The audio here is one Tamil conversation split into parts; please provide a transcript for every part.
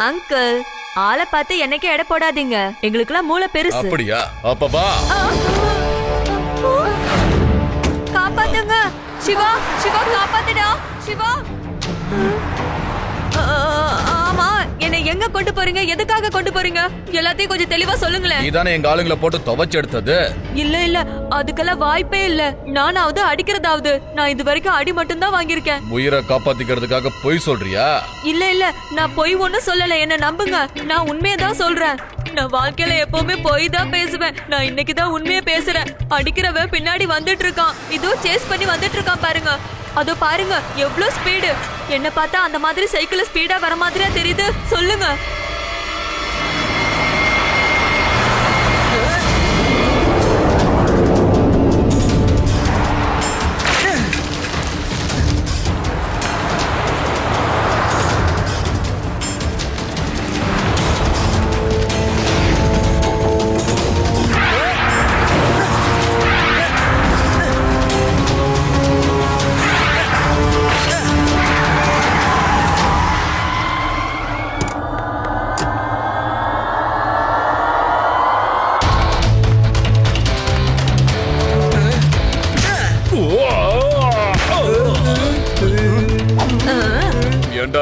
அங்கிள், ஆளை பார்த்து என்னைக்கே எடை போடாதீங்க. எங்களுக்குலாம் மூளை பெருசு. அப்படியா? அப்ப வா. காப்பாத்துங்க சிவா, சிவா காப்பாத்துடா சிவா. ஆமா, என்னை எங்க கொண்டு போறீங்க? எதுக்காக கொண்டு போறீங்க? எல்லாத்தையும் கொஞ்சம் தெளிவா சொல்லுங்களேன். நீதானே எங்க ஆளுங்களை போட்டு துவைச்சு எடுத்தது. இல்ல அதுக்கெல்லாம் வாய்ப்பே இல்ல. நானாவது அடிக்கிறதாவது. நான் இது வரைக்கும் அடி மட்டும் தான் வாங்கியிருக்கேன். உயிரை காப்பாத்திக்கிறதுக்காக பொய் சொல்றியா? இல்ல நான் பொய் ஒண்ணும் சொல்லல, என்ன நம்புங்க. நான் உண்மையதான் சொல்றேன். நான் வாழ்க்கையில எப்பவுமே பொய் தான் பேசுவேன். நான் இன்னைக்குதான் உண்மையை பேசுறேன். அடிக்கிறவன் பின்னாடி வந்துட்டு இருக்கான். இதோ சேஸ் பண்ணி வந்துட்டு இருக்கான் பாருங்க. அதோ பாருங்க எவ்வளவு ஸ்பீடு. என்ன பார்த்தா அந்த மாதிரி சைக்கிள் ஸ்பீடா வர மாதிரியா தெரியுது? சொல்லுங்க.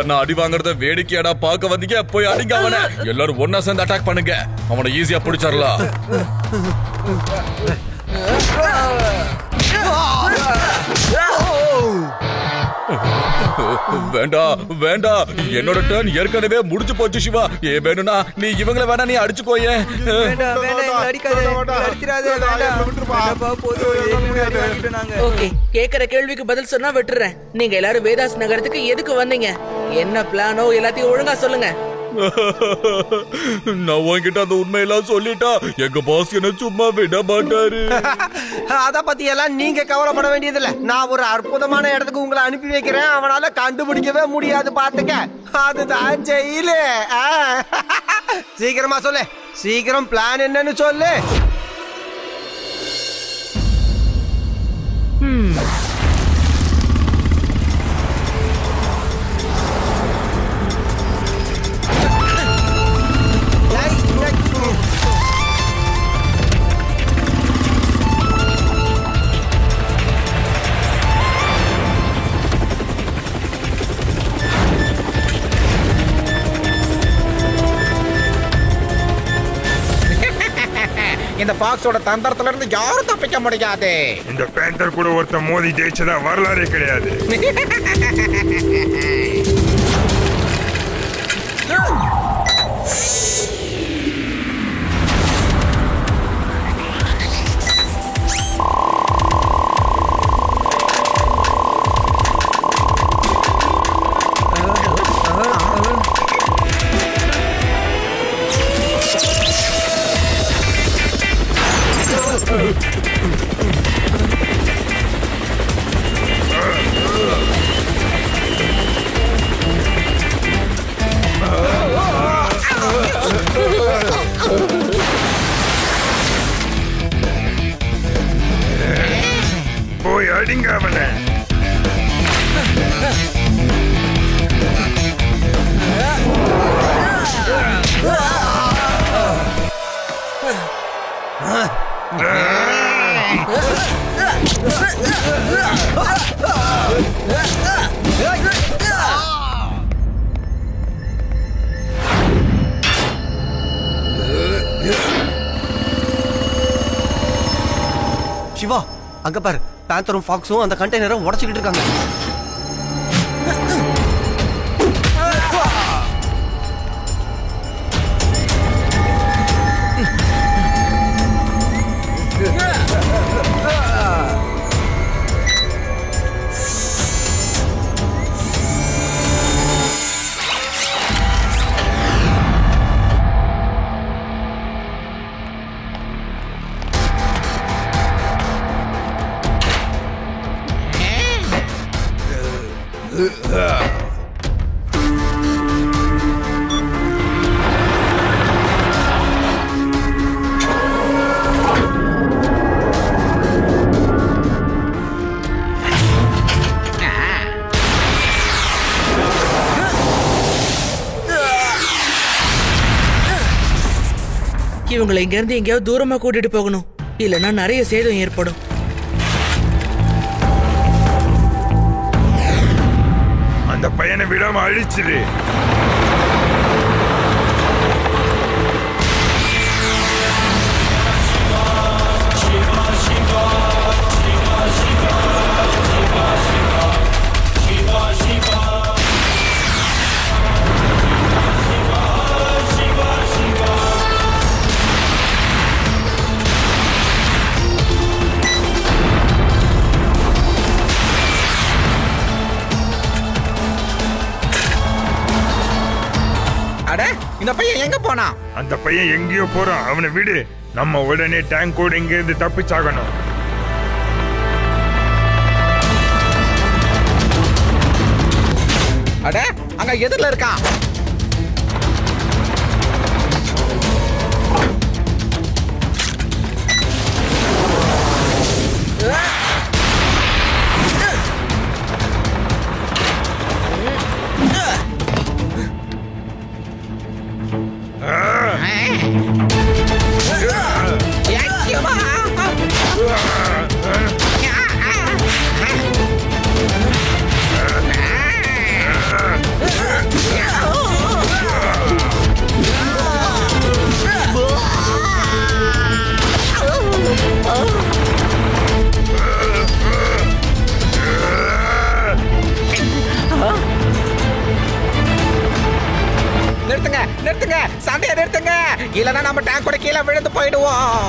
நான் அடி வாங்குறத வேடிக்கையாடா பாக்க வந்தீங்க. போய் அடிங்க அவனை. எல்லாரும் ஒன்னா சேர்ந்து அட்டாக் பண்ணுங்க. அவனை ஈஸியா பிடிச்சிடலாம். வேண்டாம் வேண்டாம், என்னோட டர்ன் ஏற்கனவே முடிஞ்சு போச்சு சிவா. வேணும்னா நீ இவங்கள வேணா நீ அடிச்சுக்கோயே. ஓகே, கேக்குற கேள்விக்கு பதில் சொன்னா விட்டுறேன். நீங்க எல்லாரும் வேதாஸ் நகரத்துக்கு எதுக்கு வந்தீங்க? என்ன பிளானோ எல்லாத்தையும் ஒழுங்கா சொல்லுங்க. நான் உன்கிட்ட அந்த உண்மையெல்லாம் சொல்லிட்டா எங்க பாஸ் என்ன சும்மா விட மாட்டாரு. அத பத்தி எல்லாம் நீங்க கவலைப்பட வேண்டியதில்ல. நான் ஒரு அற்புதமான இடத்துக்கு உங்களை அனுப்பி வைக்கிறேன். அவனால கண்டுபிடிக்கவே முடியாது, பாத்துக்க. அதுதான் ஜெயிலு. சீக்கிரமா சொல்லு, சீக்கிரம் பிளான் என்னன்னு சொல்லு. இந்த பாக்ஸோட தந்திரத்துல இருந்து யாரும் தப்பிக்க முடியாது. இந்த பேந்தர் கூட ஒருத்த மோதி ஜெயிச்சதா வரலாறே கிடையாது. போய் அடிங்க அவனை. சிவா, அங்க பாரு, பேந்தரும் ஃபாக்ஸும் அந்த கண்டெய்னரை உடைச்சுக்கிட்டு இருக்காங்க. இவங்களை இங்க இருந்து எங்கேயாவது தூரமா கூட்டிட்டு போகணும், இல்லைன்னா நிறைய சேதம் ஏற்படும். அந்த பையனை விடாம அழிச்சிரு. இந்த பையன் எங்க போனா? அந்த பையன் எங்கேயோ போறான், அவனை விடு. நம்ம உடனே டேங்கோட இங்க இருந்து தப்பிச்சாகணும். அட, அங்க எதிரில இருக்கான். நிறுத்துங்க, நிறுத்துங்க, சண்டையை நிறுத்துங்க, இல்லைன்னா நம்ம டேங்க் கூட கீழே விழுந்து போயிடுவோம்.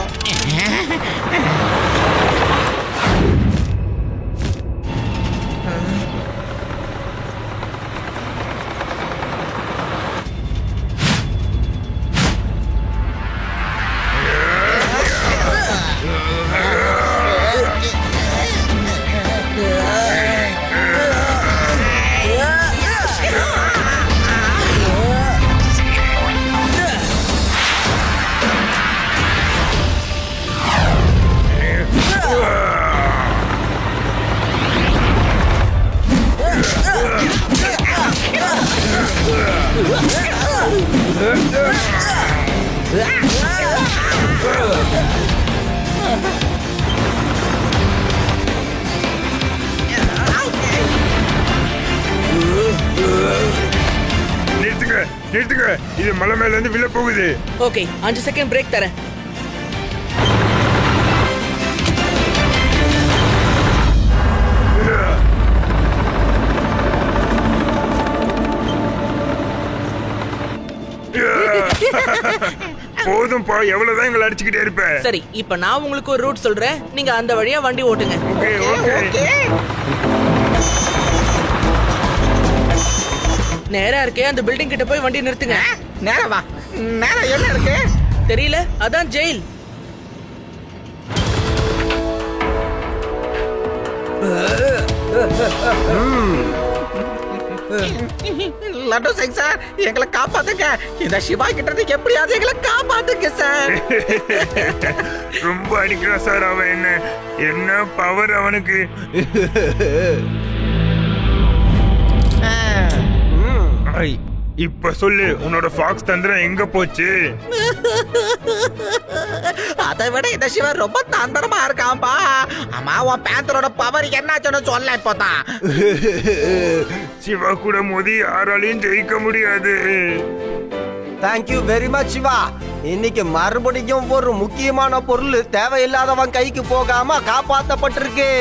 நிறுத்துங்க, நிறுத்துங்க, இது மலை மேல இருந்து விழ போகுது. ஓகே, 5 செகண்ட் பிரேக் தரேன். போதும்பா, எவ்வளவுதான் எங்களை அடிச்சுக்கிட்டே இருப்ப. சரி, இப்ப நான் உங்களுக்கு ஒரு ரூட் சொல்றேன், நீங்க அந்த வழியா வண்டி ஓட்டுங்க. Okay, okay. நேரா இருக்கே, அந்த பில்டிங் கிட்ட போய் வண்டி நிறுத்துங்க. நேரம் வா, நேரம் என்ன இருக்கு தெரியல, அதான் ஜெயில். லட்டு சிங் சார், எங்களை காப்பாத்துங்க. இந்த சிவா கிட்ட இருந்து எப்படியாவது எங்களை காப்பாத்துங்க சார். ரொம்ப அடிக்கிறான் சார் அவன். என்ன பவர் அவனுக்கு. இப்ப சொல்லு, உன்னோட ஃபாக்ஸ் தந்திரம் எங்க போச்சு? அதை விட இந்த சிவா ரொம்ப தந்திரமா இருக்கான்பா. அம்மா, உன் பேந்தரோட பவர் என்னாச்சுன்னு சொல்ல இப்போதான். சிவா கூட மோதி யாராலையும் ஜெயிக்க முடியாது. Thank you very much Shiva. இன்னைக்கு மறுபடியும் ஒரு முக்கியமான பொருள் தேவையில்லாதவன் கைக்கு போகாம காப்பாத்தப்பட்டிருக்கு.